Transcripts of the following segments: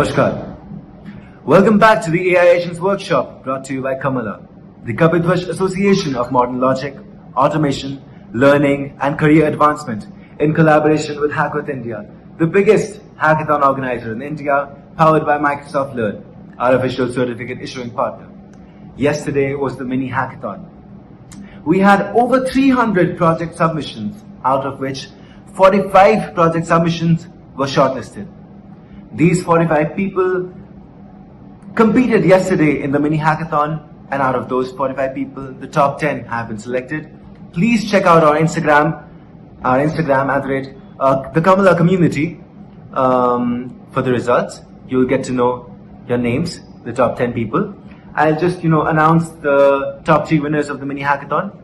Namaskar. Welcome back to the AI Agents Workshop brought to you by K.A.M.A.L.A, the Kapitwash Association of Modern Logic, Automation, Learning and Career Advancement in collaboration with Hack with India, the biggest hackathon organizer in India, powered by Microsoft Learn, our official certificate issuing partner. Yesterday was the mini hackathon. We had over 300 project submissions, out of which 45 project submissions were shortlisted. These 45 people competed yesterday in the mini hackathon, and out of those 45 people, the top 10 have been selected. Please check out our Instagram at the K.A.M.A.L.A community for the results. You'll get to know your names, the top 10 people. I'll just announce the top 3 winners of the mini hackathon.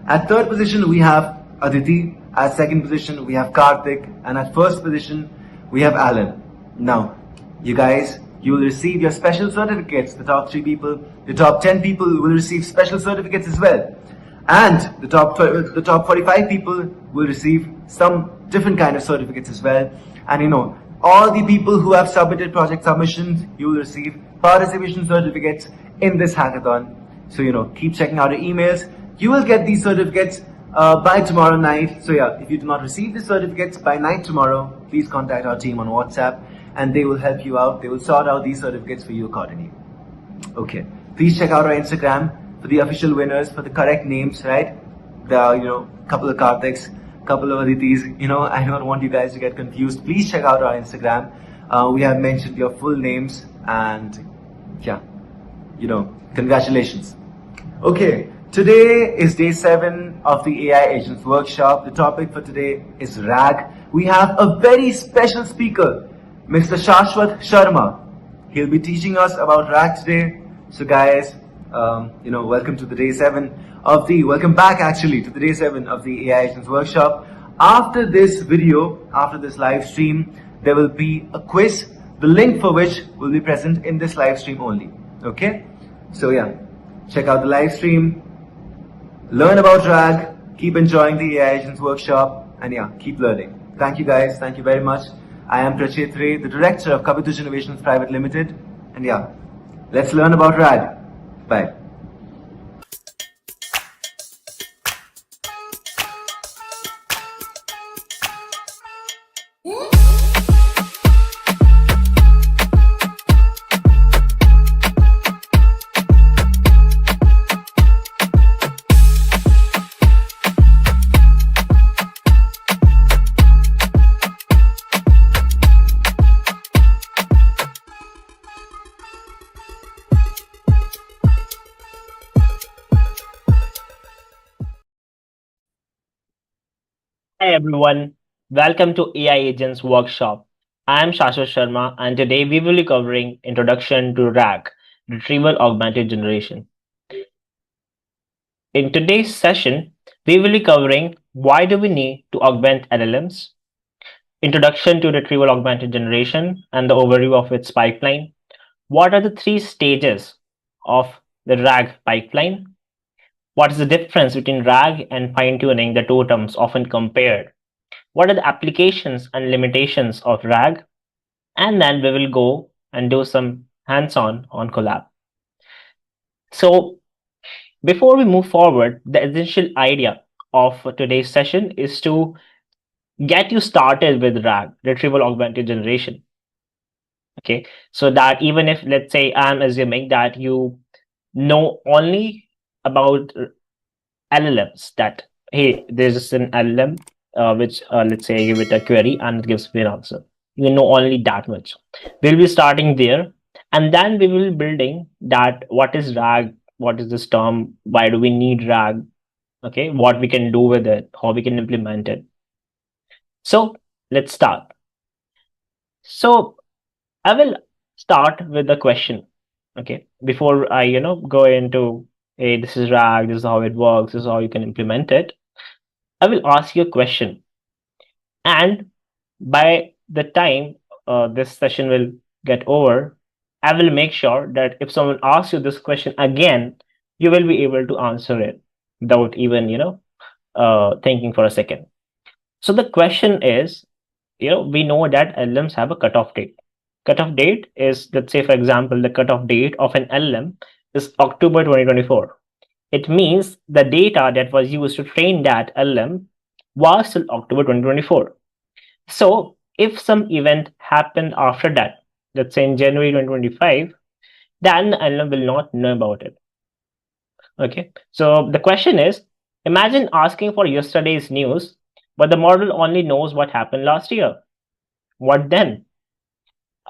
At third position we have Aditi. At second position we have Karthik, and at first position we have Alan. Now, you guys, you will receive your special certificates. The top 3 people, the top 10 people will receive special certificates as well. And the top 45 people will receive some different kind of certificates as well. And all the people who have submitted project submissions, you will receive participation certificates in this hackathon. So, keep checking out your emails. You will get these certificates by tomorrow night. So yeah, if you do not receive the certificates by night tomorrow, please contact our team on WhatsApp and they will help you out. They will sort out these certificates for you accordingly. Okay, please check out our Instagram for the official winners, for the correct names, right? There are, couple of Kartiks, couple of Aditis, I don't want you guys to get confused. Please check out our Instagram. We have mentioned your full names and yeah, congratulations. Okay. Today is day 7 of the AI Agents Workshop. The topic for today is R.A.G. We have a very special speaker, Mr. Shashwat Sharma. He'll be teaching us about R.A.G. today. So guys, welcome to the day 7 of the, welcome back actually to the day 7 of the AI Agents Workshop. After this video, after this live stream, there will be a quiz, the link for which will be present in this live stream only. Okay? So yeah, check out the live stream. Learn about R.A.G, keep enjoying the AI Agents Workshop, and yeah, keep learning. Thank you guys, thank you very much. I am Prachet Ray, the Director of Kapitwash Innovations Private Limited, and yeah, let's learn about R.A.G. Bye. Hi everyone, welcome to AI Agents Workshop. I am Shashwat Sharma and today we will be covering Introduction to R.A.G, Retrieval Augmented Generation. In today's session, we will be covering why do we need to augment LLMs, Introduction to Retrieval Augmented Generation and the overview of its pipeline, what are the 3 stages of the R.A.G pipeline, what is the difference between R.A.G and fine-tuning, the 2 terms often compared? What are the applications and limitations of R.A.G? And then we will go and do some hands-on on Collab. So before we move forward, the essential idea of today's session is to get you started with R.A.G, Retrieval Augmented Generation. Okay, so that even if, let's say, I'm assuming that you know only about LLMs, that hey, there's just an LLM which let's say I give it a query and it gives me an answer. You know only that much. We'll be starting there, and then we will be building that what is R.A.G, what is this term, why do we need R.A.G, okay, what we can do with it, how we can implement it. So let's start. So I will start with a question. Okay, before I go into hey, this is R.A.G, this is how it works, this is how you can implement it, I will ask you a question. And by the time this session will get over, I will make sure that if someone asks you this question again, you will be able to answer it without even, thinking for a second. So the question is, we know that LLMs have a cutoff date. cutoff date is, let's say, for example, the cutoff date of an LLM is October 2024. It means the data that was used to train that LLM was till October 2024. So if some event happened after that, let's say in January 2025, then the LLM will not know about it. Okay. So the question is, imagine asking for yesterday's news, but the model only knows what happened last year. What then?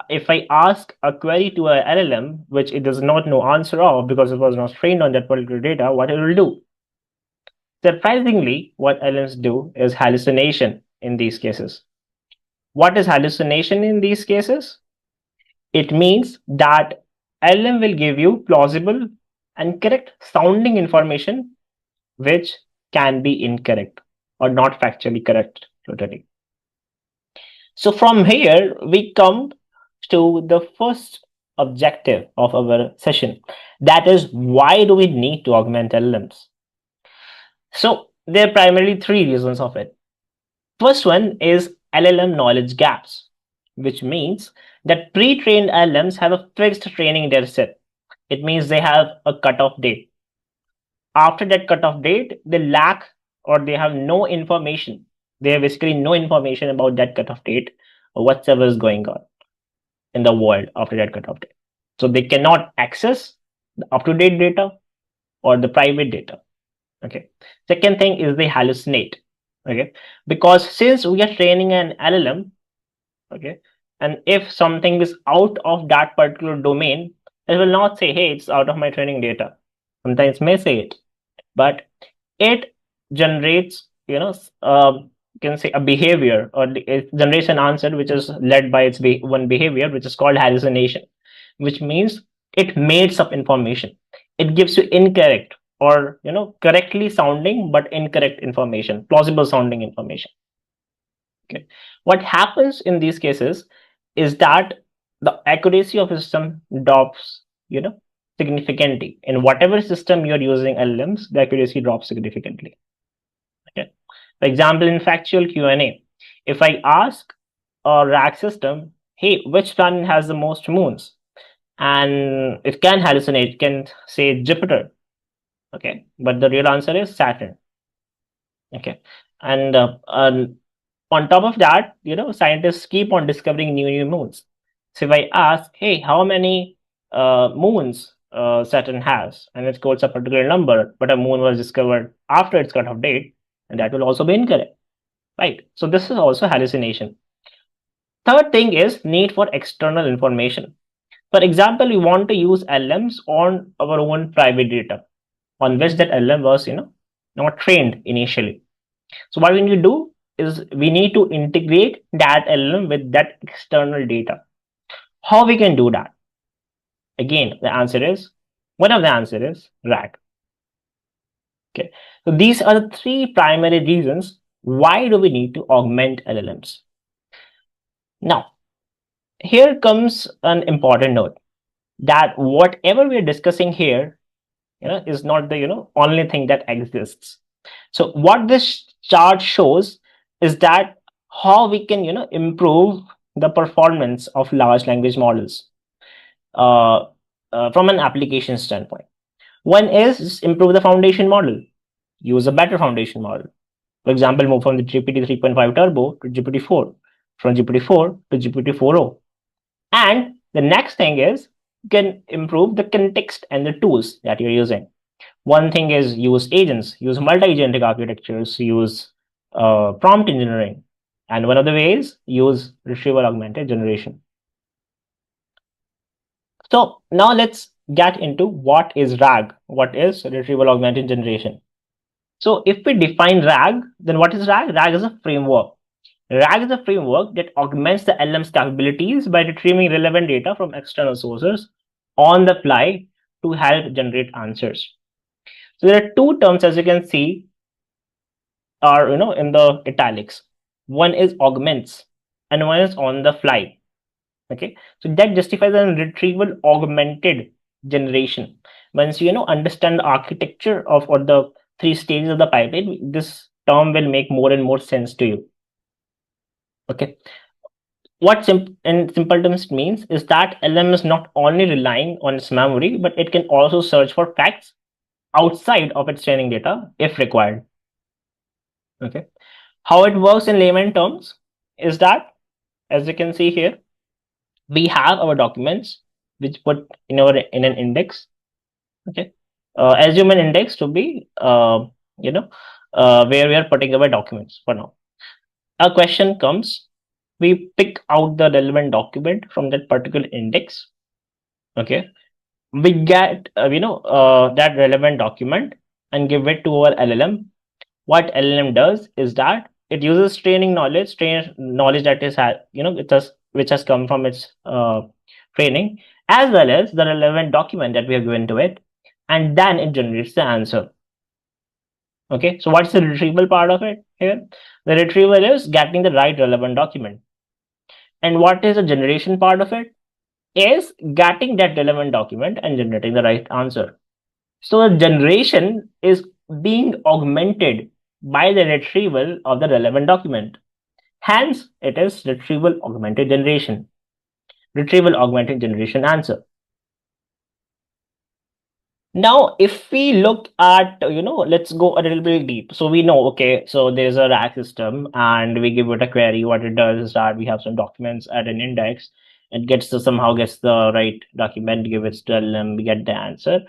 If I ask a query to a LLM, which it does not know answer of because it was not trained on that particular data, what it will do? Surprisingly, what LLMs do is hallucination in these cases. What is hallucination in these cases? It means that LLM will give you plausible and correct sounding information which can be incorrect or not factually correct totally. So from here, we come to the first objective of our session. That is, why do we need to augment LLMs? So there are primarily three reasons of it. First one is LLM knowledge gaps, which means that pre-trained LLMs have a fixed training data set. It means they have a cutoff date. After that cutoff date, they lack or they have no information. They have basically no information about that cutoff date or whatever is going on in the world after that cutoff date. So they cannot access the up-to-date data or the private data. Okay. Second thing is they hallucinate. Okay. Because since we are training an LLM, okay, and if something is out of that particular domain, it will not say, hey, it's out of my training data. Sometimes may say it, but it generates, you can say a behavior, or it generates an answer which is led by its one behavior, which is called hallucination, which means it makes up information. It gives you incorrect or correctly sounding but incorrect information, plausible sounding information. Okay. What happens in these cases is that the accuracy of the system drops, significantly. In whatever system you're using LLMs, the accuracy drops significantly. Okay. For example, in factual Q&A, if I ask a R.A.G system, hey, which planet has the most moons? And it can hallucinate, it can say Jupiter. Okay. But the real answer is Saturn. Okay. And on top of that, scientists keep on discovering new moons. So if I ask, hey, how many moons Saturn has, and it quotes a particular number, but a moon was discovered after its cutoff date, and that will also be incorrect, right? So this is also hallucination. Third thing is need for external information. For example, we want to use LMs on our own private data on which that LM was, not trained initially. So what we need to do is we need to integrate that LLM with that external data. How we can do that? Again, one of the answer is R.A.G. Okay. So these are the three primary reasons why do we need to augment LLMs. Now, here comes an important note that whatever we are discussing here, is not the, only thing that exists. So what this chart shows is that how we can, improve the performance of large language models from an application standpoint. One is improve the foundation model, use a better foundation model. For example, move from the GPT 3.5 Turbo to GPT 4, from GPT 4 to GPT 4.0. And the next thing is you can improve the context and the tools that you're using. One thing is use agents, use multi-agentic architectures, use prompt engineering. And one of the ways, use retrieval augmented generation. So now let's get into what is R.A.G, what is retrieval augmented generation. So if we define R.A.G, then what is R.A.G? R.A.G is a framework. R.A.G is a framework that augments the LLM's capabilities by retrieving relevant data from external sources on the fly to help generate answers. So there are two terms, as you can see, are in the italics. One is augments and one is on the fly. Okay, so that justifies a retrieval augmented generation. Once you understand the architecture of or the three stages of the pipeline, this term will make more and more sense to you. Okay, What in simple terms means is that LM is not only relying on its memory, but it can also search for facts outside of its training data if required. Okay. How it works in layman terms is that, as you can see here, we have our documents which put in an index. Okay. Assume an index to be where we are putting our documents for now. A question comes, we pick out the relevant document from that particular index. Okay, we get that relevant document and give it to our LLM. What LLM does is that it uses training knowledge that is which has come from its training, as well as the relevant document that we have given to it, and then it generates the answer. Okay, so what's the retrieval part of it here? The retrieval is getting the right relevant document. And what is the generation part of it? Is getting that relevant document and generating the right answer. So the generation is being augmented by the retrieval of the relevant document. Hence, it is retrieval augmented generation. Retrieval augmented generation answer. Now, if we look at, let's go a little bit deep. So we know, okay, so there's a RAG system and we give it a query. What it does is that we have some documents at an index. It somehow gets the right document, give it to LLM, we get the answer.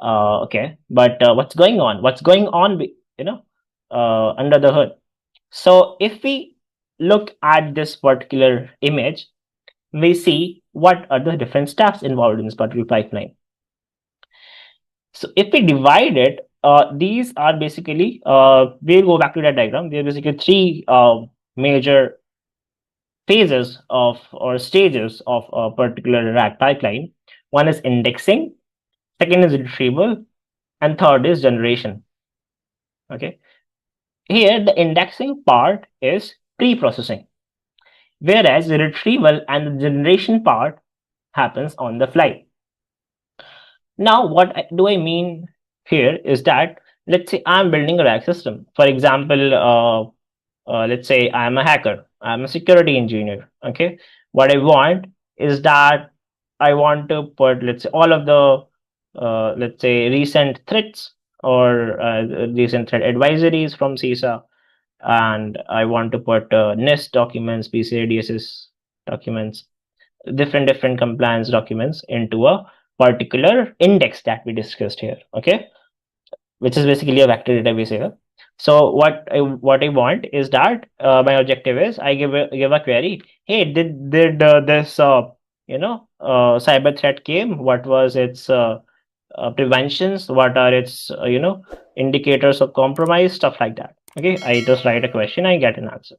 Okay, but what's going on? What's going on, under the hood? So if we look at this particular image, we see what are the different steps involved in this particular pipeline. So if we divide it, these are basically, we'll go back to that diagram. There are basically three major phases of or stages of a particular RAG pipeline. One is indexing, second is retrieval, and third is generation. Okay. Here, the indexing part is pre-processing, whereas the retrieval and the generation part happens on the fly. Now, what do I mean here is that, let's say I'm building a RAG system. For example, let's say I'm a hacker, I'm a security engineer. Okay, what I want is that I want to put, let's say, all of the let's say recent threats or recent threat advisories from CISA, and I want to put NIST documents, PCI DSS documents, different compliance documents into a particular index that we discussed here. Okay, which is basically a vector database here. So what I want is that my objective is I give a query. Hey, did this cyber threat came? What was its preventions? What are its indicators of compromise? Stuff like that. Okay, I just write a question, I get an answer.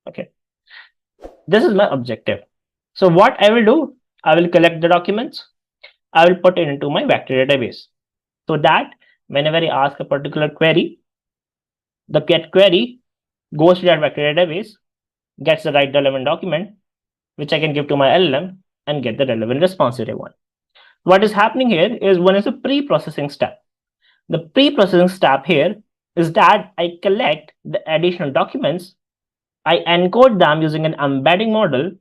Okay, this is my objective. So what I will do, I will collect the documents. I will put it into my vector database so that whenever I ask a particular query, the get query goes to that vector database, gets the right relevant document, which I can give to my LLM and get the relevant response that I want. What is happening here is one is a pre-processing step. The pre-processing step here is that I collect the additional documents, I encode them using an embedding model,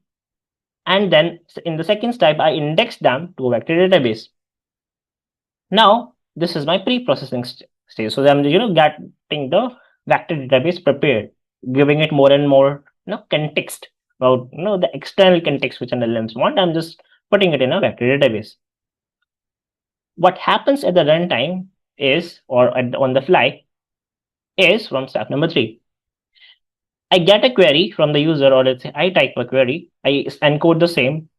and then in the second step, I index them to a vector database. Now, this is my pre-processing stage. So I'm getting the vector database prepared, giving it more and more context about the external context which an LLMs want. I'm just putting it in a vector database. What happens at the runtime is, or on the fly, is from step number 3. I get a query from the user, or let's say I type a query, I encode the same,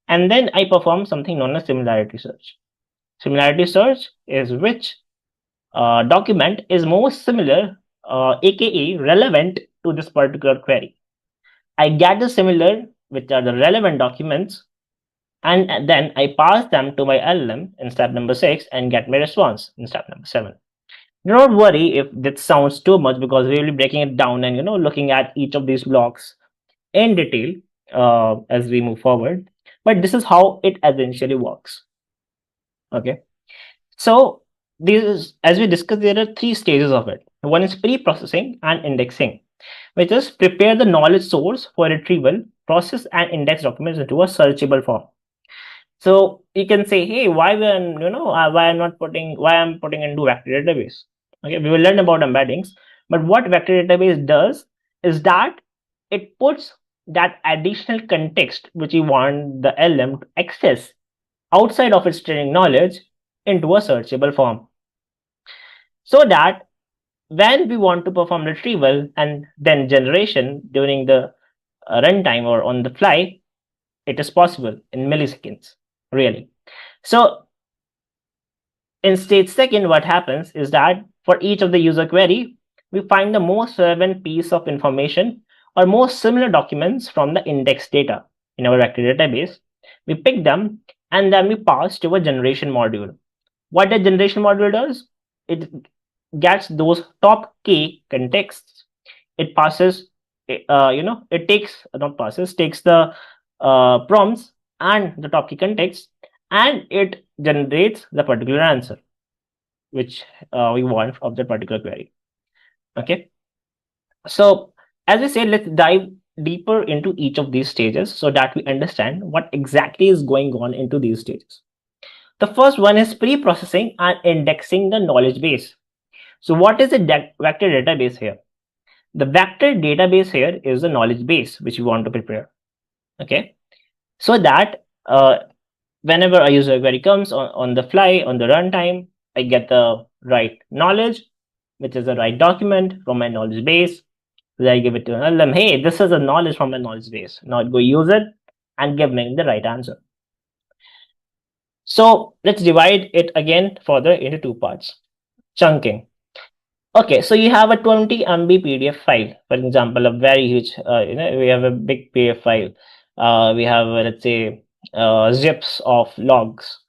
and then I perform something known as similarity search. Similarity search is which document is most similar, aka relevant to this particular query. I get the similar, which are the relevant documents, and then I pass them to my LLM in step number 6 and get my response in step number 7. Do not worry if this sounds too much, because we will be breaking it down and looking at each of these blocks in detail as we move forward. But this is how it essentially works. Okay. So these, as we discussed, there are 3 stages of it. One is pre-processing and indexing, which is prepare the knowledge source for retrieval process and index documents into a searchable form. So you can say, hey, why I'm putting into vector database. Okay, we will learn about embeddings, but what vector database does is that it puts that additional context which you want the LM to access outside of its training knowledge into a searchable form, so that when we want to perform retrieval and then generation during the runtime or on the fly, it is possible in milliseconds, really. So in stage second, what happens is that for each of the user query, we find the most relevant piece of information or most similar documents from the index data in our vector database. We pick them and then we pass to a generation module. What the generation module does, it gets those top K contexts. It passes, it takes, not passes, takes the prompts and the top key context, and it generates the particular answer which we want of that particular query. Okay. So as we said, let's dive deeper into each of these stages so that we understand what exactly is going on into these stages. The first one is pre-processing and indexing the knowledge base. So what is a vector database here? The vector database here is the knowledge base which we want to prepare. Okay. So that whenever a user query comes on the fly, on the runtime, I get the right knowledge, which is the right document from my knowledge base. Then I give it to an LLM. Hey, this is a knowledge from my knowledge base. Now go use it and give me the right answer. So let's divide it again further into two parts. Chunking. Okay, so you have a 20 MB PDF file, for example, a very huge, we have a big PDF file. We have, let's say, zips of logs.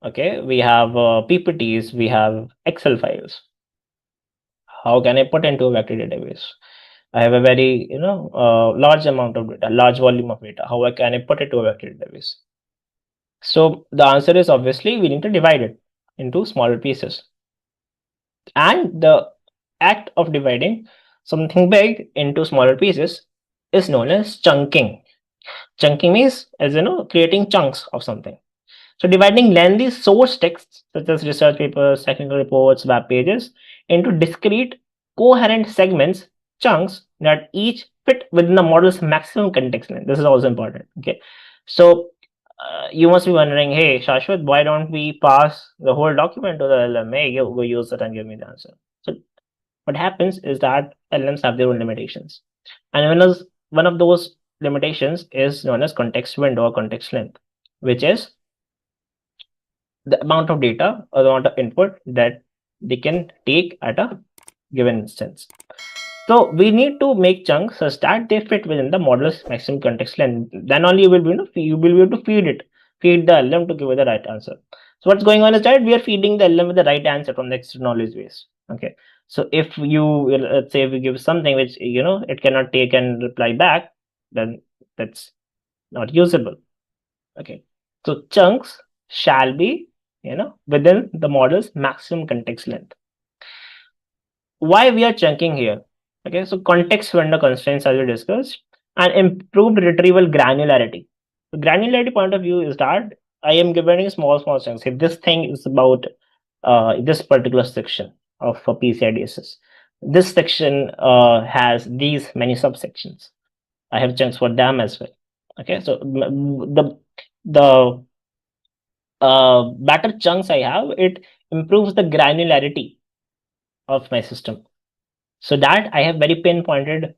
Okay, we have PPTs, we have Excel files. How can I put into a vector database? I have a very, large amount of data, large volume of data. How can I put it to a vector database? So the answer is obviously we need to divide it into smaller pieces. And the act of dividing something big into smaller pieces is known as chunking. Chunking means, as you know, creating chunks of something. So dividing lengthy source texts such as research papers, technical reports, web pages into discrete, coherent segments, chunks that each fit within the model's maximum context length. This is also important. Okay. So you must be wondering, hey, Shashwat, why don't we pass the whole document to the LLM? Hey, go use it and give me the answer. So what happens is that LLMs have their own limitations. And one of those limitations is known as context window or context length, which is the amount of data or the amount of input that they can take at a given instance. So we need to make chunks such that they fit within the model's maximum context length. Then only you will be able to feed the LM to give you the right answer. So what's going on is that we are feeding the LM with the right answer from the external knowledge base. Okay. So if you, let's say, if we give something which it cannot take and reply back, then that's not usable. Okay. So chunks shall be within the model's maximum context length. Why we are chunking here? Okay, so context window constraints as we discussed, and improved retrieval granularity. The granularity point of view is that I am giving small chunks. If this thing is about this particular section of a PCI DSS, this section has these many subsections. I have chunks for them as well. Okay, so the better chunks I have, it improves the granularity of my system, so that I have very pinpointed,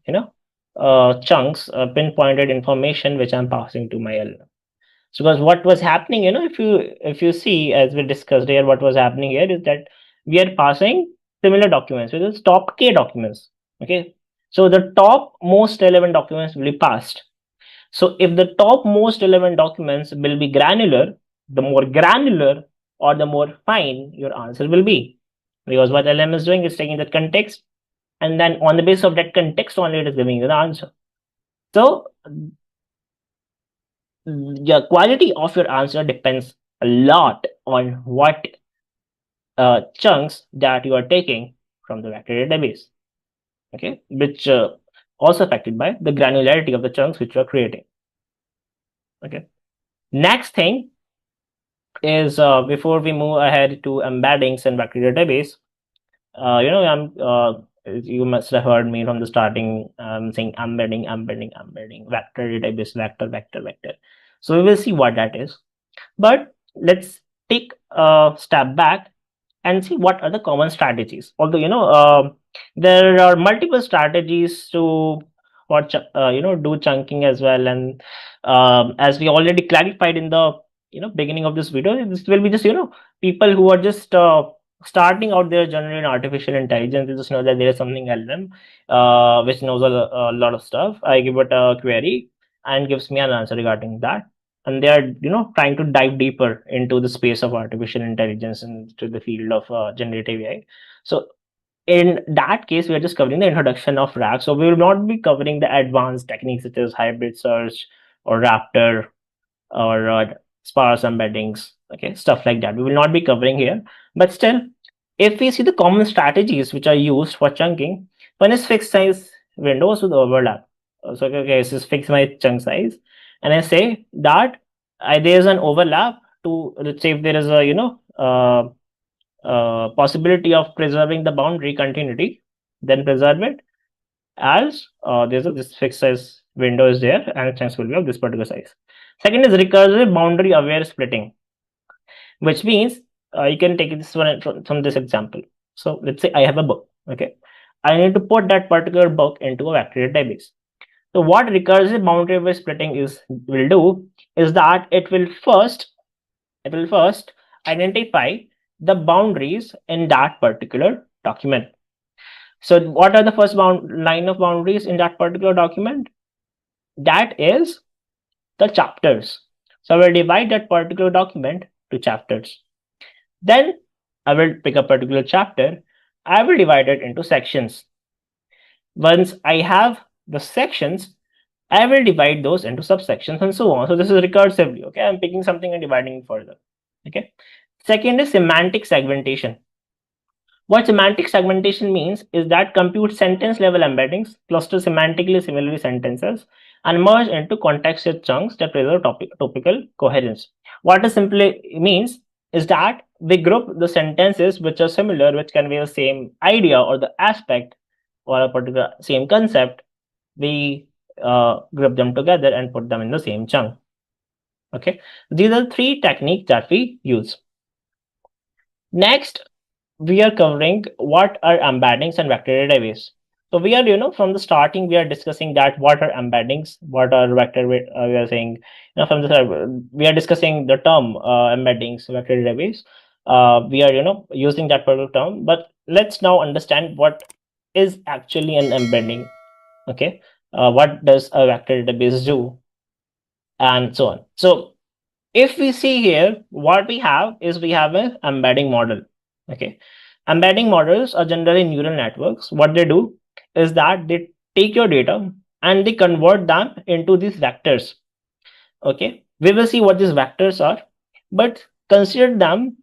chunks, pinpointed information which I'm passing to my LLM. So because what was happening, if you see, as we discussed here, what was happening here is that we are passing similar documents, which is top K documents. Okay, so the top most relevant documents will be passed. So if the top most relevant documents will be granular, the more granular or the more fine your answer will be. Because what LM is doing is taking that context, and then on the basis of that context only it is giving you the answer. So the quality of your answer depends a lot on what chunks that you are taking from the vector database. Okay, which also affected by the granularity of the chunks which you are creating. Okay. Next thing is before we move ahead to embeddings and vector database, you must have heard me from the starting saying embedding, vector database, vector. So we will see what that is. But let's take a step back and see what are the common strategies. Although there are multiple strategies to do chunking as well, and as we already clarified in the beginning of this video, this will be just people who are just starting out their journey in artificial intelligence. They just know that there is something LLM which knows a lot of stuff. I give it a query and gives me an answer regarding that, and they are trying to dive deeper into the space of artificial intelligence and to the field of generative AI. So in that case, we are just covering the introduction of RAG. So we will not be covering the advanced techniques such as hybrid search or raptor or sparse embeddings, okay, stuff like that we will not be covering here. But still, if we see the common strategies which are used for chunking, one is fixed size windows with overlap. So okay, this is fix my chunk size, and I say that there is an overlap to, let's say if there is a possibility of preserving the boundary continuity, then preserve it as there's this fixed size window is there and chunks will be of this particular size. Second is recursive boundary aware splitting, which means you can take this one from this example. So let's say I have a book. Okay, I need to put that particular book into a vector database. So what recursive boundary aware splitting will do is that it will first identify the boundaries in that particular document. So what are the first line of boundaries in that particular document? That is the chapters. So I will divide that particular document to chapters. Then I will pick a particular chapter. I will divide it into sections. Once I have the sections, I will divide those into subsections and so on. So this is recursively. Okay, I'm picking something and dividing it further. Okay. Second is semantic segmentation. What semantic segmentation means is that compute sentence level embeddings, cluster semantically similar sentences, and merge into context-rich chunks that preserve topical coherence. What it simply means is that we group the sentences which are similar, which convey the same idea or the aspect or a particular same concept. We group them together and put them in the same chunk. Okay, these are three techniques that we use. Next, we are covering what are embeddings and vector database. So we are, from the starting, we are discussing that what are embeddings, what are vector, we are saying, from the start, we are discussing the term embeddings, vector database. We are, using that particular term, but let's now understand what is actually an embedding. Okay, what does a vector database do, and so on. So if we see here, what we have is we have an embedding model. Okay, embedding models are generally neural networks. What they do is that they take your data and they convert them into these vectors. Okay, we will see what these vectors are, but consider them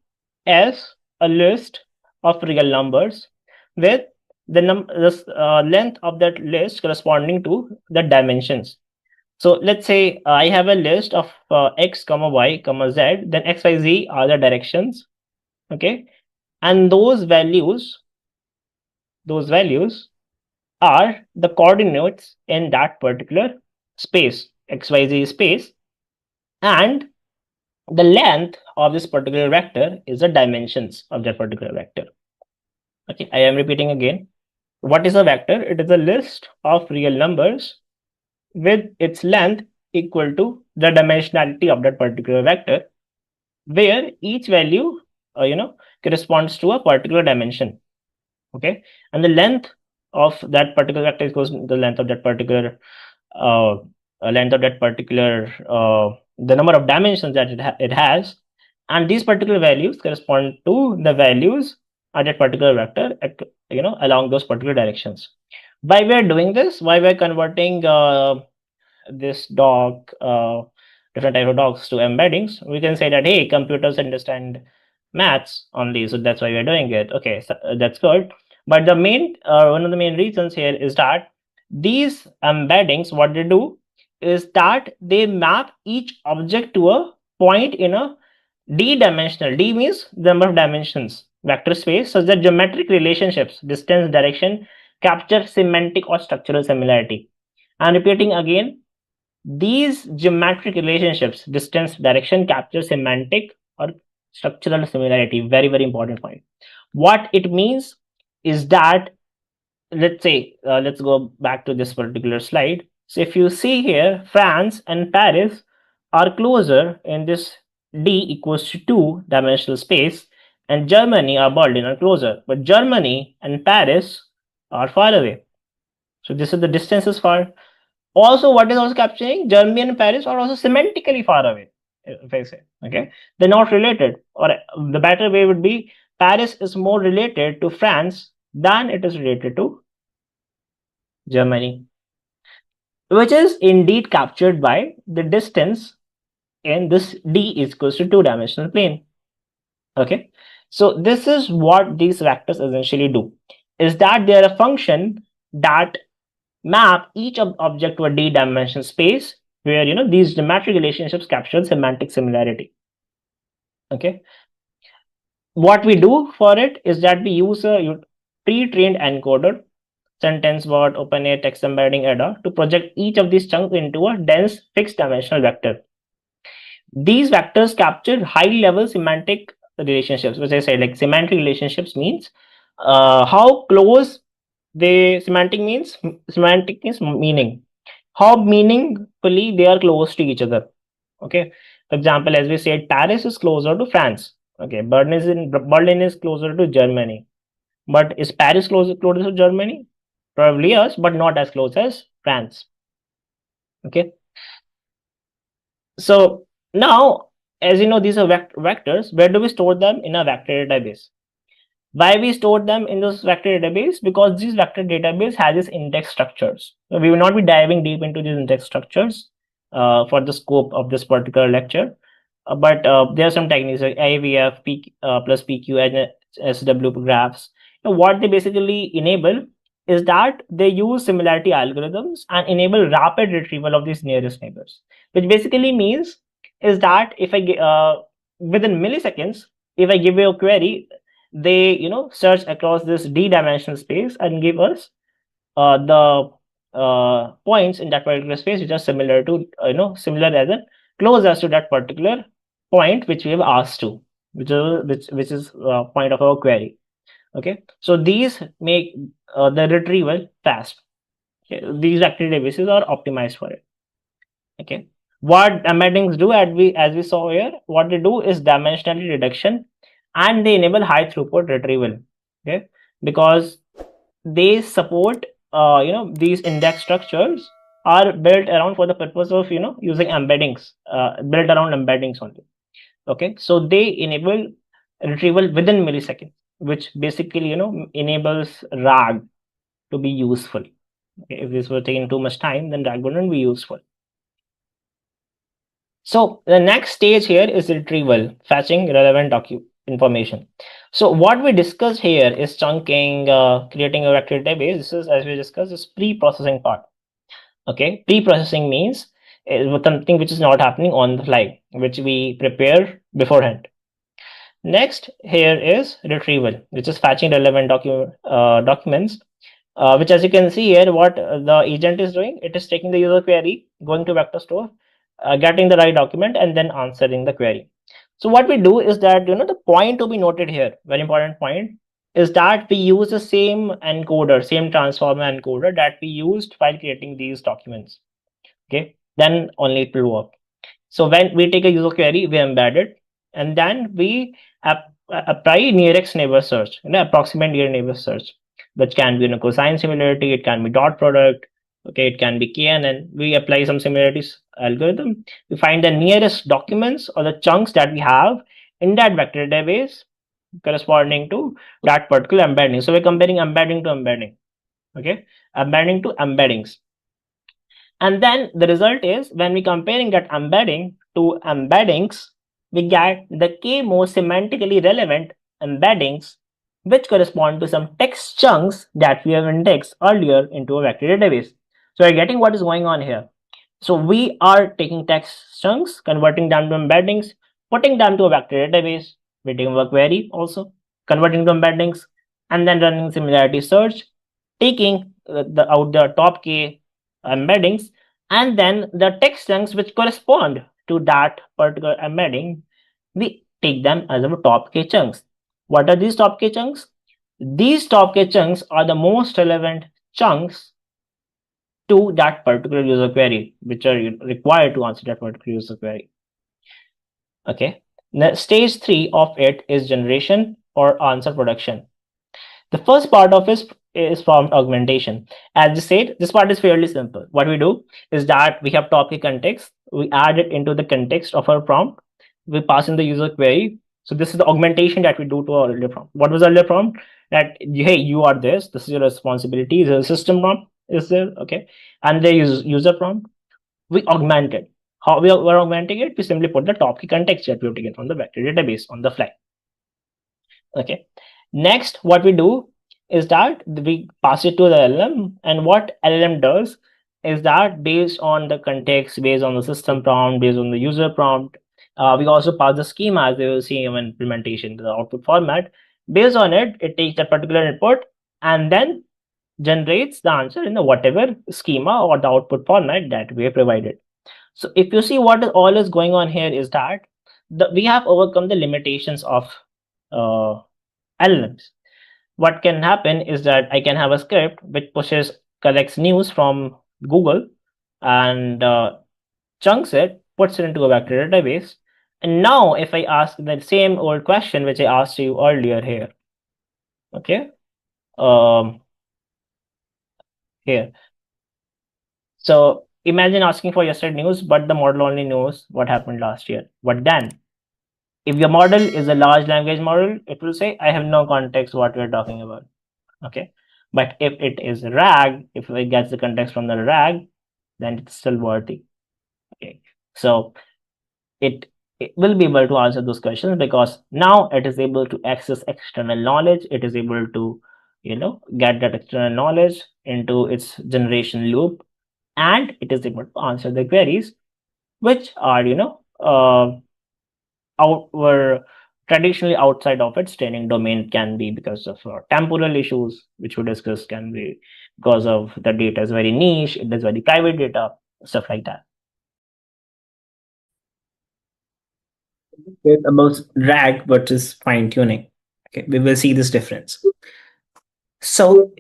as a list of real numbers with the length of that list corresponding to the dimensions. So let's say I have a list of x comma y comma z, then x y z are the directions. Okay, and those values are the coordinates in that particular space, xyz space, and the length of this particular vector is the dimensions of that particular vector. Okay, I am repeating again. What is a vector? It is a list of real numbers with its length equal to the dimensionality of that particular vector, where each value corresponds to a particular dimension. Okay, and the length of that particular vector equals the length of that particular the number of dimensions that it has, and these particular values correspond to the values at that particular vector along those particular directions. Why we are doing this? Why we are converting this different type of dogs to embeddings? We can say that, hey, computers understand maths only, so that's why we're doing it. Okay, so that's good. But one of the main reasons here is that these embeddings, what they do is that they map each object to a point in a d-dimensional, d means the number of dimensions, vector space, such that geometric relationships, distance, direction, capture semantic or structural similarity. I'm repeating again, these geometric relationships, distance, direction, capture semantic or structural similarity. Very, very important point. What it means is that, let's say, let's go back to this particular slide. So if you see here, France and Paris are closer in this d equals to 2 dimensional space, and Germany or Berlin are closer, but Germany and Paris are far away. So this is the distances far. Also, what is also capturing, Germany and Paris are also semantically far away, if I say, okay, they're not related, or the better way would be Paris is more related to France than it is related to Germany, which is indeed captured by the distance in this d is equals to two-dimensional plane. Okay, so this is what these vectors essentially do, is that they are a function that map each object to a d-dimensional space where these geometric relationships capture semantic similarity. Okay, what we do for it is that we use a pre-trained encoder, sentence bot, OpenAI, text embedding ADA to project each of these chunks into a dense fixed dimensional vector. These vectors capture high-level semantic relationships, which I said, like semantic relationships means how close they semantic means meaning, how meaningfully they are close to each other. Okay, for example, as we said, Paris is closer to France. Okay, Berlin is closer to Germany. But is Paris closer to Germany? Probably yes, but not as close as France. Okay, so now, as you know, these are vectors. Where do we store them? In a vector database. Why we store them in this vector database? Because this vector database has its index structures. So we will not be diving deep into these index structures for the scope of this particular lecture. But there are some techniques like IVF, plus PQ, and SW graphs. What they basically enable is that they use similarity algorithms and enable rapid retrieval of these nearest neighbors, which basically means is that if within milliseconds, if I give you a query, they search across this d-dimensional space and give us the points in that particular space which are similar to similar as a closest to that particular point which we have asked to, which is point of our query. Okay, so these make the retrieval fast. Okay, these vector databases are optimized for it. Okay, what embeddings do, as we saw here, what they do is dimensionality reduction, and they enable high throughput retrieval. Okay, because they support these index structures are built around for the purpose of using embeddings, built around embeddings only. Okay, so they enable retrieval within milliseconds, which basically enables RAG to be useful. Okay, if this were taking too much time, then RAG wouldn't be useful. So the next stage here is retrieval, fetching relevant information. So what we discussed here is chunking, creating a vector database. This is, as we discussed, is pre-processing part. Okay, pre-processing means something which is not happening on the fly, which we prepare beforehand. Next here is retrieval, which is fetching relevant documents, which, as you can see here, what the agent is doing, it is taking the user query, going to vector store, getting the right document, and then answering the query. So what we do is that the point to be noted here, very important point, is that we use the same encoder, same transformer encoder that we used while creating these documents. Okay, then only it will work. So when we take a user query, we embed it, and then we apply nearest neighbor search, approximate near neighbor search, which can be cosine similarity, it can be dot product, okay, it can be KNN. We apply some similarities algorithm. We find the nearest documents or the chunks that we have in that vector database corresponding to that particular embedding. So we're comparing embedding to embedding, okay, embedding to embeddings. And then the result is when we comparing that embedding to embeddings, we get the k most semantically relevant embeddings which correspond to some text chunks that we have indexed earlier into a vector database. So we're getting what is going on here. So we are taking text chunks, converting them to embeddings, putting them to a vector database, waiting a query also, converting to embeddings, and then running similarity search, taking out the top K embeddings, and then the text chunks which correspond to that particular embedding, we take them as our top K chunks. What are these top K chunks? These top K chunks are the most relevant chunks to that particular user query, which are required to answer that particular user query. Okay. Now, stage three of it is generation or answer production. The first part of it is prompt augmentation. As I said, this part is fairly simple. What we do is that we have topic context, we add it into the context of our prompt, we pass in the user query. So this is the augmentation that we do to our earlier prompt. What was the earlier prompt? That hey, you are this is your responsibility. The system prompt is there, okay, and the user prompt. We augment it. How we're augmenting it? We simply put the top key context that we have taken from the vector database on the fly. Okay. Next, what we do is that we pass it to the LLM, and what LLM does is that based on the context, based on the system prompt, based on the user prompt, we also pass the schema as you will see in implementation to the output format. Based on it, it takes that particular input and then generates the answer in the whatever schema or the output format that we have provided. So if you see what all is going on here is that we have overcome the limitations of uh, LLMs. What can happen is that I can have a script which collects news from Google and chunks it, puts it into a vector database. And now if I ask the same old question which I asked you earlier here, okay, um, here. So imagine asking for yesterday news, but the model only knows what happened last year. What then? If your model is a large language model, it will say, I have no context what we're talking about. Okay. But if it is RAG, if it gets the context from the RAG, then it's still worthy. Okay. So it, it will be able to answer those questions because now it is able to access external knowledge. It is able to, get that external knowledge into its generation loop, and it is able to answer the queries which are, were traditionally outside of its training domain, can be because of temporal issues, which we discussed, can be because of the data is very niche, it is very private data, stuff like that. About RAG versus fine tuning. Okay, we will see this difference. So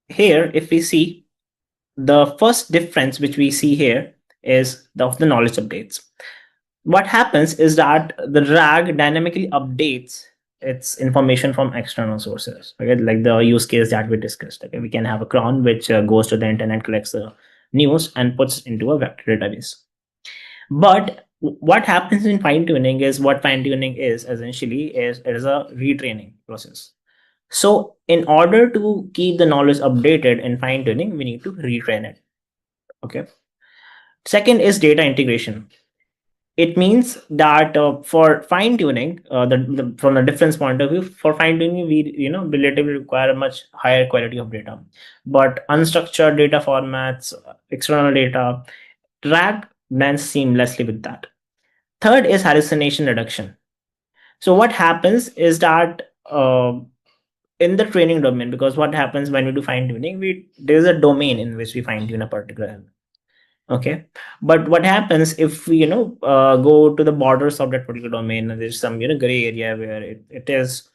here, if we see the first difference which we see here is of the knowledge updates. What happens is that the RAG dynamically updates its information from external sources. Okay, like the use case that we discussed. Okay, we can have a cron which goes to the internet, collects the news, and puts into a vector database. But what happens in fine tuning is what fine tuning is essentially is it is a retraining process. So in order to keep the knowledge updated in fine tuning, we need to retrain it. Okay. Second is data integration. It means that for fine tuning, from a difference point of view, for fine tuning, we relatively require a much higher quality of data. But unstructured data formats, external data, RAG blends seamlessly with that. Third is hallucination reduction. So what happens is that in the training domain, because what happens when we do fine tuning, there's a domain in which we fine tune a particular element. Okay, but what happens if we go to the borders of that particular domain, and there's some gray area where it is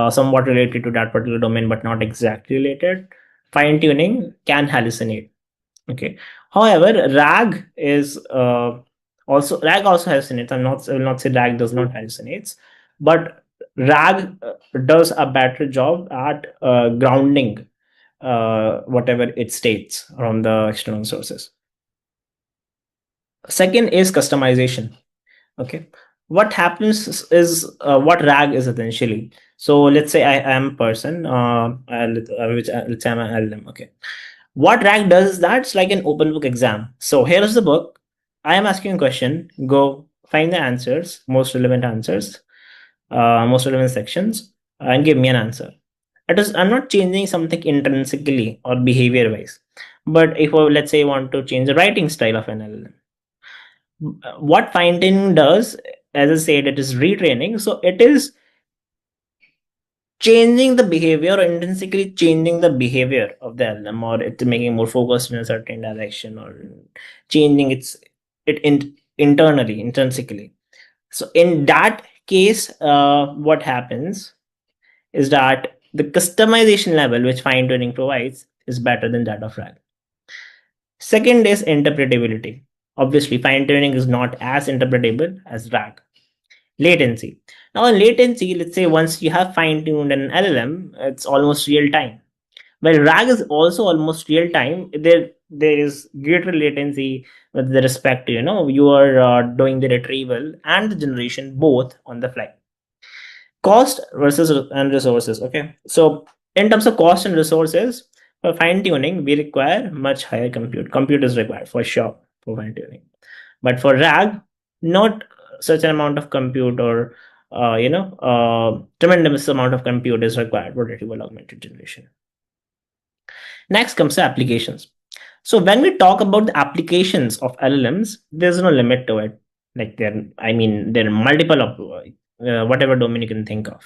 somewhat related to that particular domain but not exactly related, fine tuning can hallucinate. Okay, however, RAG also hallucinates. I will not say RAG does not hallucinates, but RAG does a better job at grounding whatever it states from the external sources. Second is customization. Okay, what happens is what RAG is essentially. So let's say I am a person, let's say I'm an LLM. Okay, what RAG does is that's like an open book exam. So here is the book. I am asking a question. Go find the answers, most relevant sections, and give me an answer. I'm not changing something intrinsically or behavior wise. But if let's say I want to change the writing style of an LLM, what fine tuning does, as I said, it is retraining. So it is changing the behavior or intrinsically changing the behavior of the LLM, or it's making more focused in a certain direction, or changing internally, intrinsically. So in that case, what happens is that the customization level which fine tuning provides is better than that of RAG. Second is interpretability. Obviously, fine tuning is not as interpretable as RAG. Latency. Now, in latency, let's say once you have fine tuned an LLM, it's almost real time. Well, RAG is also almost real time. There is greater latency with respect to, you are doing the retrieval and the generation both on the fly. Cost versus and resources. Okay, so in terms of cost and resources, for fine tuning, we require much higher compute is required for sure for fine tuning. But for RAG, not such an amount of compute, or tremendous amount of compute is required for retrieval augmented generation. Next comes the applications. So when we talk about the applications of LLMs, there's no limit to it. Like there are multiple of whatever domain you can think of.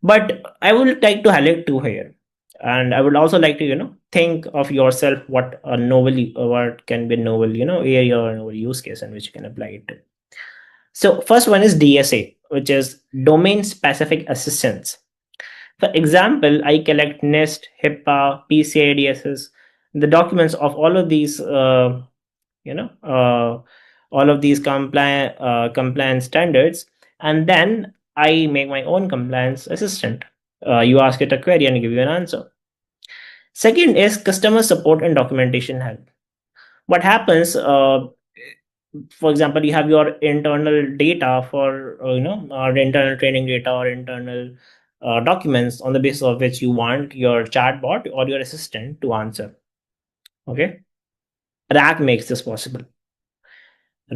But I would like to highlight two here, and I would also like to think of yourself what can be a novel area or a novel use case in which you can apply it to. So first one is DSA, which is domain specific assistance. For example, I collect NIST, HIPAA, PCI DSS, the documents of all of these, you know, uh, all of these compliance standards, and then I make my own compliance assistant. You ask it a query and give you an answer. Second is customer support and documentation help. What happens? For example, you have your internal data for internal training data or internal documents on the basis of which you want your chatbot or your assistant to answer. Okay, RAG makes this possible.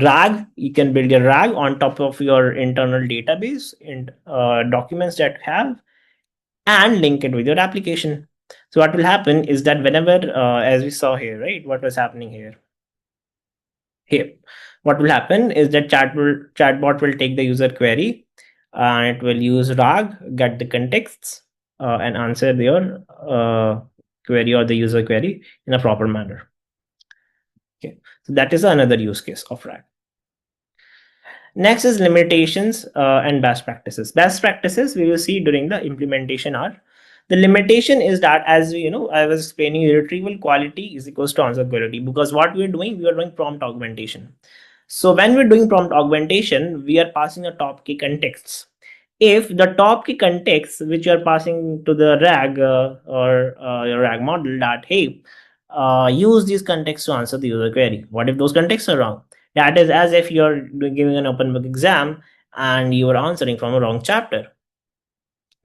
RAG, you can build your RAG on top of your internal database and documents that you have, and link it with your application. So what will happen is that whenever, as we saw here, right, what was happening here, what will happen is that chatbot will take the user query, and it will use RAG, get the contexts, and answer your query or the user query in a proper manner. Okay, so that is another use case of RAG. Next is limitations and best practices. Best practices we will see during the implementation are, the limitation is that, as I was explaining, retrieval quality is equals to answer quality, because what we are doing prompt augmentation. So when we're doing prompt augmentation, we are passing a top key contexts. If the top key context which you are passing to the RAG or your RAG model, that hey, use these contexts to answer the user query. What if those contexts are wrong? That is as if you're giving an open book exam and you are answering from a wrong chapter.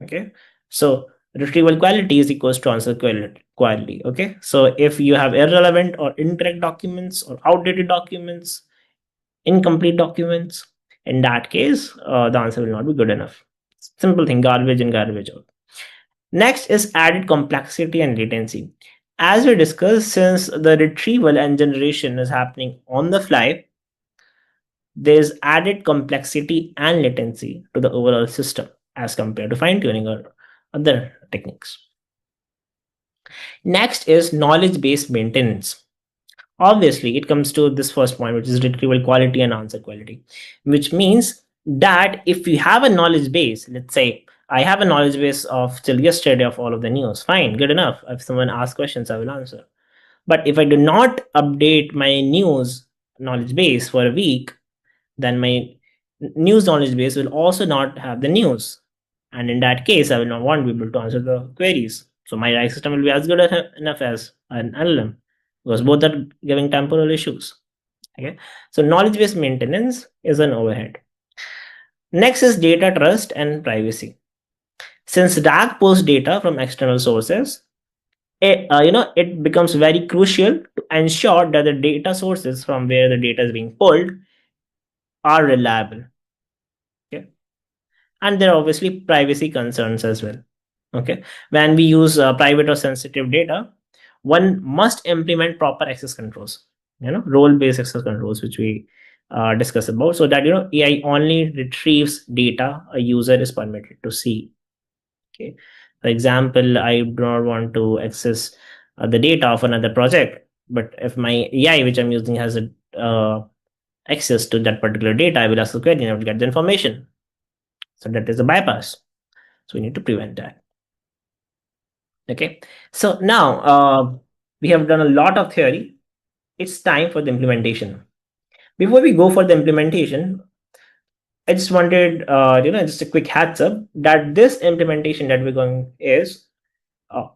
Okay, so retrieval quality is equals to answer quality. Okay, so if you have irrelevant or incorrect documents or outdated documents, incomplete documents, in that case, the answer will not be good enough. Simple thing, garbage in, garbage out. Next is added complexity and latency. As we discussed, since the retrieval and generation is happening on the fly, there's added complexity and latency to the overall system as compared to fine tuning or other techniques. Next is knowledge based maintenance. Obviously, it comes to this first point, which is retrieval quality and answer quality, which means that if you have a knowledge base, let's say I have a knowledge base of till yesterday of all of the news, fine, good enough. If someone asks questions, I will answer. But if I do not update my news knowledge base for a week, then my news knowledge base will also not have the news. And in that case, I will not want to be able to answer the queries. So my RAG system will be as good enough as an LLM, because both are giving temporal issues. Okay, so knowledge based maintenance is an overhead. Next is data trust and privacy. Since RAG pulls data from external sources, it becomes very crucial to ensure that the data sources from where the data is being pulled are reliable. Okay, and there are obviously privacy concerns as well. Okay, when we use private or sensitive data, one must implement proper access controls, role based access controls, which we discuss about, so that AI only retrieves data a user is permitted to see. Okay, for example, I do not want to access the data of another project, but if my AI which I'm using has a access to that particular data, I will ask the query and I will get the information. So that is a bypass. So we need to prevent that. Okay, so now we have done a lot of theory. It's time for the implementation. Before we go for the implementation, I just wanted just a quick heads up that this implementation that we're going is uh,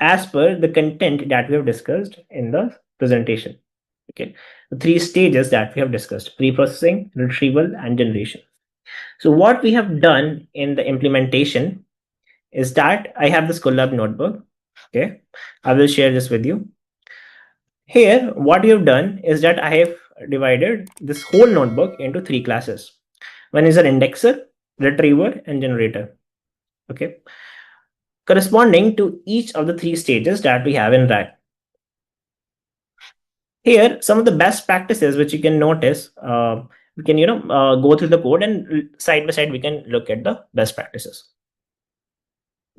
as per the content that we have discussed in the presentation. Okay, the three stages that we have discussed: pre-processing, retrieval, and generation. So what we have done in the implementation is that I have this Colab notebook. Okay, I will share this with you. Here, what you've done is that I have divided this whole notebook into three classes. One is an indexer, retriever, and generator. Okay, corresponding to each of the three stages that we have in RAG. Here, some of the best practices which you can notice, we can go through the code and side by side we can look at the best practices.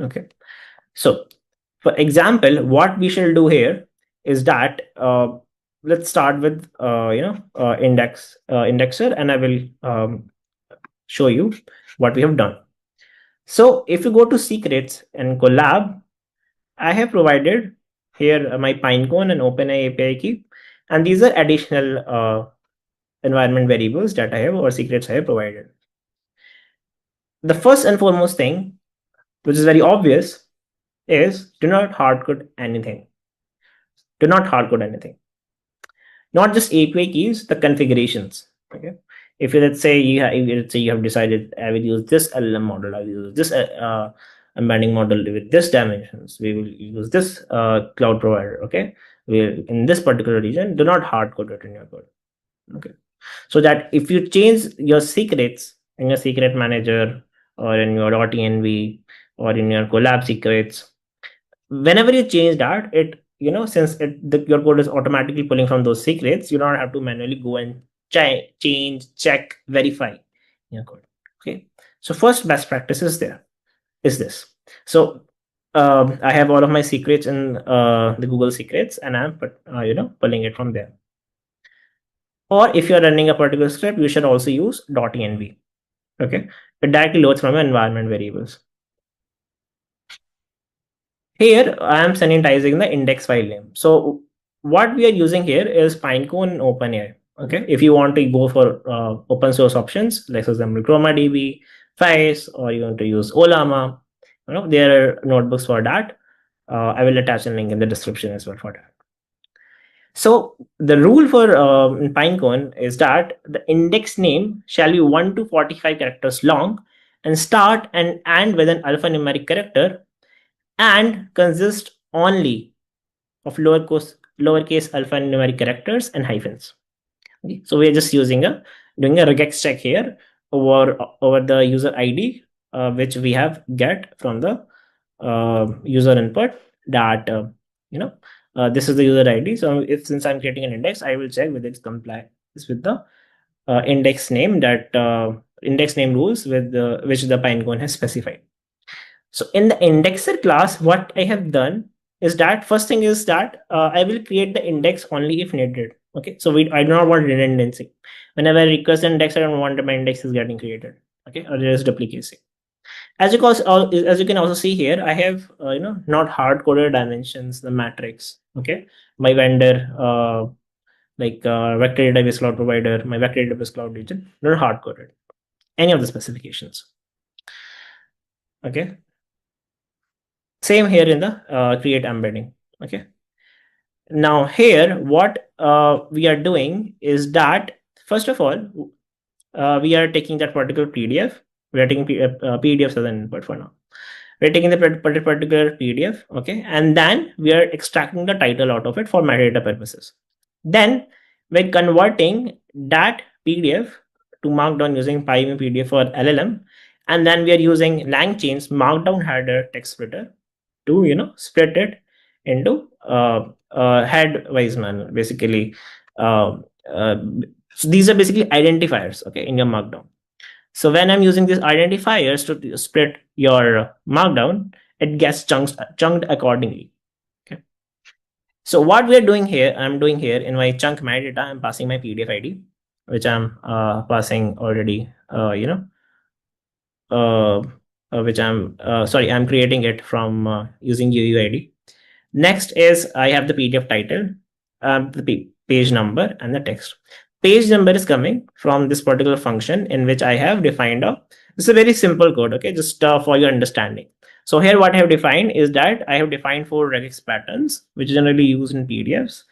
Okay, so for example, what we shall do here is that let's start with indexer, and I will show you what we have done. So if you go to secrets and collab, I have provided here my Pinecone and OpenAI API key, and these are additional environment variables that I have, or secrets I have provided. The first and foremost thing, which is very obvious, is do not hardcode anything. Do not hardcode anything. Not just API keys, the configurations. Okay. If you let's say you have decided I will use this LLM model, I will use this embedding model with this dimensions. We will use this cloud provider. Okay. We in this particular region, do not hardcode it in your code. Okay, so that if you change your secrets in your secret manager or in your .env or in your collab secrets, whenever you change that, it since your code is automatically pulling from those secrets, you don't have to manually go and change, check, verify your code. Okay, so first best practice is this. So I have all of my secrets in the Google secrets, and I'm pulling it from there. Or if you're running a particular script, you should also use .env. Okay, it directly loads from your environment variables. Here I am sanitizing the index file name. So what we are using here is Pinecone and OpenAI. Okay, if you want to go for open source options, like for example ChromaDB, Face, or you want to use Olama, there are notebooks for that. I will attach a link in the description as well for that. So the rule for Pinecone is that the index name shall be 1 to 45 characters long and start and end with an alphanumeric character and consist only of lowercase alphanumeric characters and hyphens. Okay. So we are just doing a regex check here over the user ID, which we have get from the user input that this is the user ID. So if since I'm creating an index, I will check whether it's complies with the index name rules with which the Pinecone has specified. So in the indexer class, what I have done is that first thing is that I will create the index only if needed. Okay, so I do not want redundancy. Whenever I request an index, I don't want my index is getting created. Okay, or there is duplicacy. As you can also see here, I have not hard coded dimensions, the matrix. Okay, my vendor vector database cloud provider, my vector database cloud region, not hard coded any of the specifications. Okay, same here in the create embedding. Okay, now here what we are doing is that first of all we are taking that particular PDF. We are taking PDFs as an input for now. We're taking the particular PDF, okay, and then we are extracting the title out of it for metadata purposes. Then we're converting that PDF to markdown using PyME PDF or LLM, And then we are using LangChain's markdown header text splitter to split it into head-wise manner. Basically, uh, uh, so these are basically identifiers, okay, in your markdown. So when I'm using these identifiers to split your markdown, it gets chunked accordingly. Okay. So what we're doing here, I'm doing here in my chunk metadata, I'm passing my PDF ID, which I'm passing already, which I'm creating it from using UUID. Next is I have the PDF title, the page number, and the text. Page number is coming from this particular function in which I have defined this is a very simple code, okay, just for your understanding. So here what I have defined is that I have defined 4 regex patterns, which is generally used in PDFs,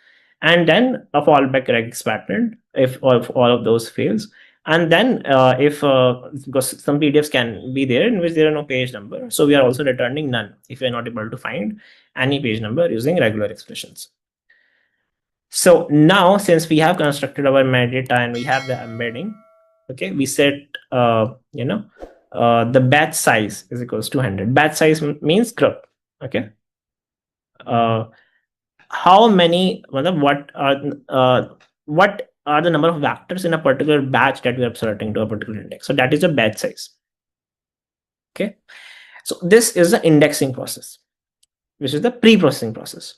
and then a fallback regex pattern if all of those fails. And then if because some PDFs can be there in which there are no page number, so we are also returning none if we are not able to find any page number using regular expressions. So now, since we have constructed our metadata and we have the embedding, okay, we set the batch size is equals to 100. Batch size means group, okay. How many, what are the number of vectors in a particular batch that we are inserting to a particular index? So that is a batch size. Okay, so this is the indexing process, which is the pre-processing process.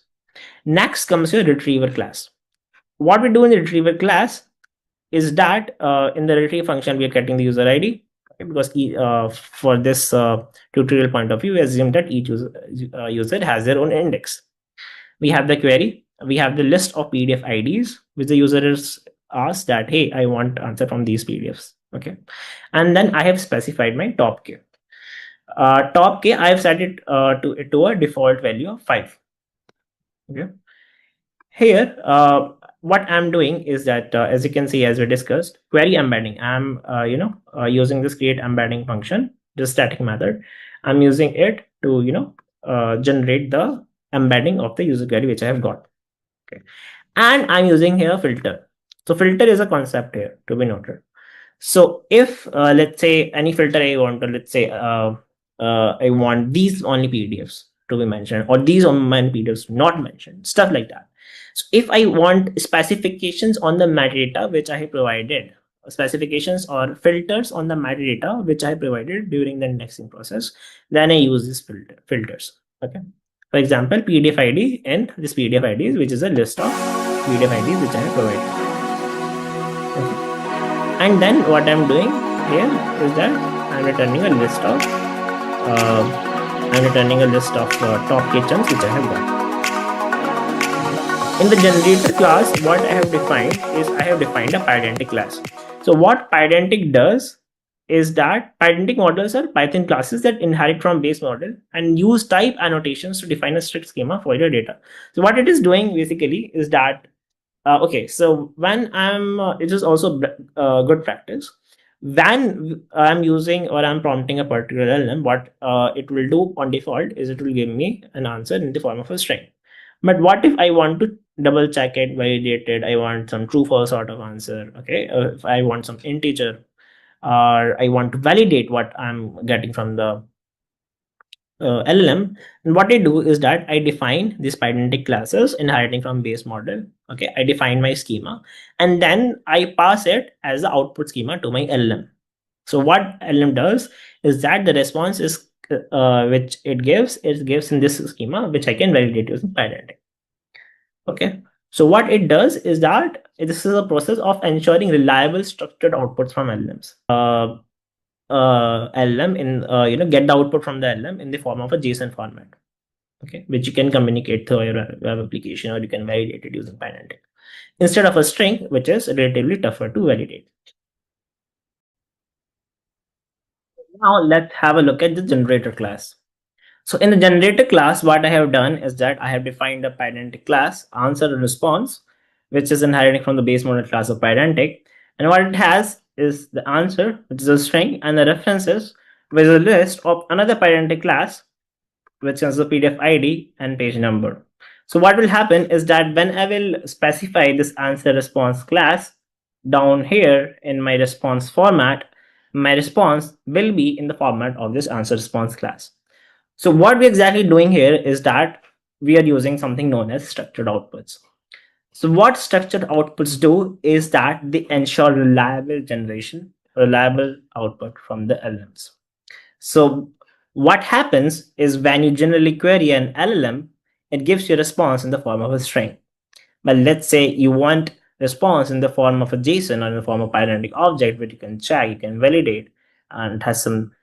Next comes your retriever class. What we do in the retriever class is that in the retrieve function we are getting the user ID, okay, because for this tutorial point of view, we assume that each user has their own index. We have the query, we have the list of PDF IDs which the user is asked that, hey, I want answer from these PDFs, okay. And then I have specified my top K. Top K, I have set it to a default value of 5. Okay. Here, what I'm doing is that, as you can see, as we discussed, query embedding. I'm using this create embedding function, this static method. I'm using it to generate the embedding of the user query which I have got. Okay, and I'm using here filter. So filter is a concept here to be noted. So if let's say any filter I want to, let's say I want these only PDFs to be mentioned, or these only PDFs not mentioned, stuff like that. So if I want specifications on the metadata which I have provided, specifications or filters on the metadata which I have provided during the indexing process, then I use these filters. Okay. For example, PDF ID and this PDF IDs, which is a list of PDF IDs which I have provided. Okay. And then what I'm doing here is that I'm returning a list of top K chunks which I have got. In the generator class, what I have defined is I have defined a pydantic class. So what pydantic does is that pydantic models are Python classes that inherit from base model and use type annotations to define a strict schema for your data. So what it is doing basically is that okay, so when I'm it is also good practice when I'm using or I'm prompting a particular LLM, what it will do on default is it will give me an answer in the form of a string. But what if I want to double check it, validate it, I want some true false sort of answer, okay, if I want some integer, or I want to validate what I'm getting from the LLM, and what I do is that I define these pydantic classes inheriting from base model. Okay, I define my schema, and then I pass it as the output schema to my LLM. So what LLM does is that the response is which it gives in this schema, which I can validate using pydantic. Okay, so what it does is that this is a process of ensuring reliable structured outputs from LLMs. LLM in get the output from the LLM in the form of a JSON format, okay, which you can communicate through your web application, or you can validate it using pydantic instead of a string, which is relatively tougher to validate. Now let's have a look at the generator class. So in the generator class, what I have done is that I have defined a pydantic class, answer and response, which is inheriting from the base model class of pydantic. And what it has is the answer, which is a string, and the references, which is a list of another pydantic class, which has the PDF ID and page number. So what will happen is that when I will specify this answer response class down here in my response format, my response will be in the format of this answer response class. So what we're exactly doing here is that we are using something known as structured outputs. So what structured outputs do is that they ensure reliable generation, reliable output from the LLMs. So what happens is when you generally query an LLM, it gives you a response in the form of a string. But let's say you want response in the form of a JSON or in the form of identic object, which you can check, you can validate, and it has some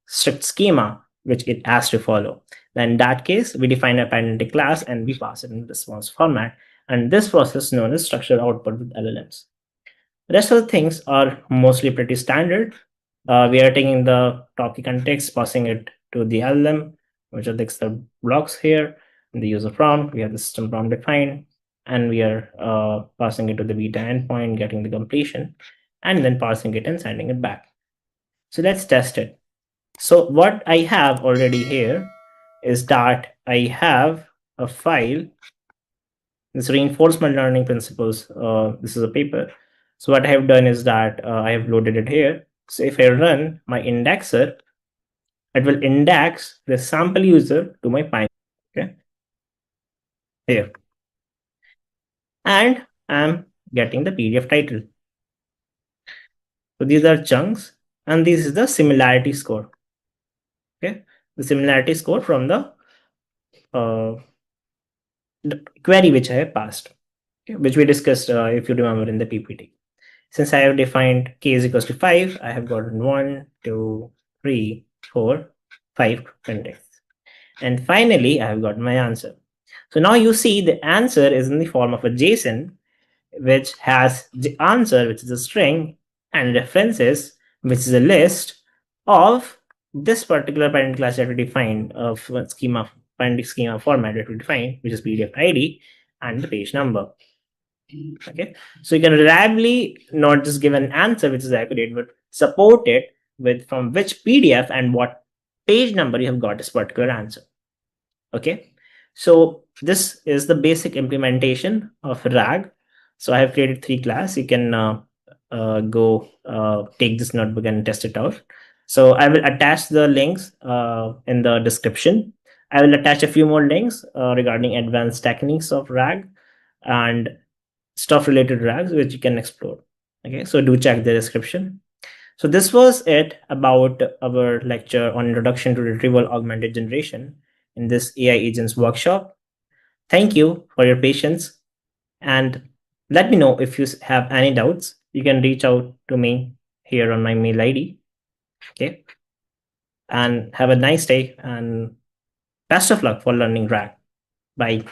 strict schema which it has to follow. Then in that case, we define a identity class and we pass it in the response format. And this process is known as structured output with LLMs. The rest of the things are mostly pretty standard. We are taking the topic context, passing it to the LLM, which are the blocks here. In the user prompt, we have the system prompt defined, and we are passing it to the beta endpoint, getting the completion, and then passing it and sending it back. So let's test it. So what I have already here is that I have a file, this reinforcement learning principles. This is a paper. So what I have done is that I have loaded it here. So if I run my indexer, it will index the sample user to my Python. Okay, here, and I'm getting the PDF title. So these are chunks, and this is the similarity score. Okay, the similarity score from the query which I have passed, okay, which we discussed if you remember in the PPT. Since I have defined k is equals to 5, I have gotten 1, 2, 3, 4, 5 index. And finally, I have got my answer. So now you see the answer is in the form of a JSON, which has the answer, which is a string, and references, which is a list of this particular parent class that we defined of schema, parent schema format that we defined, which is PDF ID and the page number. Okay, so you can reliably not just give an answer which is accurate, but support it with from which PDF and what page number you have got this particular answer. Okay, so this is the basic implementation of RAG. So I have created 3 class. You can go take this notebook and test it out. So I will attach the links in the description. I will attach a few more links regarding advanced techniques of RAG and stuff related to RAGs which you can explore. Okay, so do check the description. So this was it about our lecture on introduction to retrieval augmented generation in this AI agents workshop. Thank you for your patience, and let me know if you have any doubts. You can reach out to me here on my mail ID. Okay, and have a nice day and best of luck for learning RAG. Bye.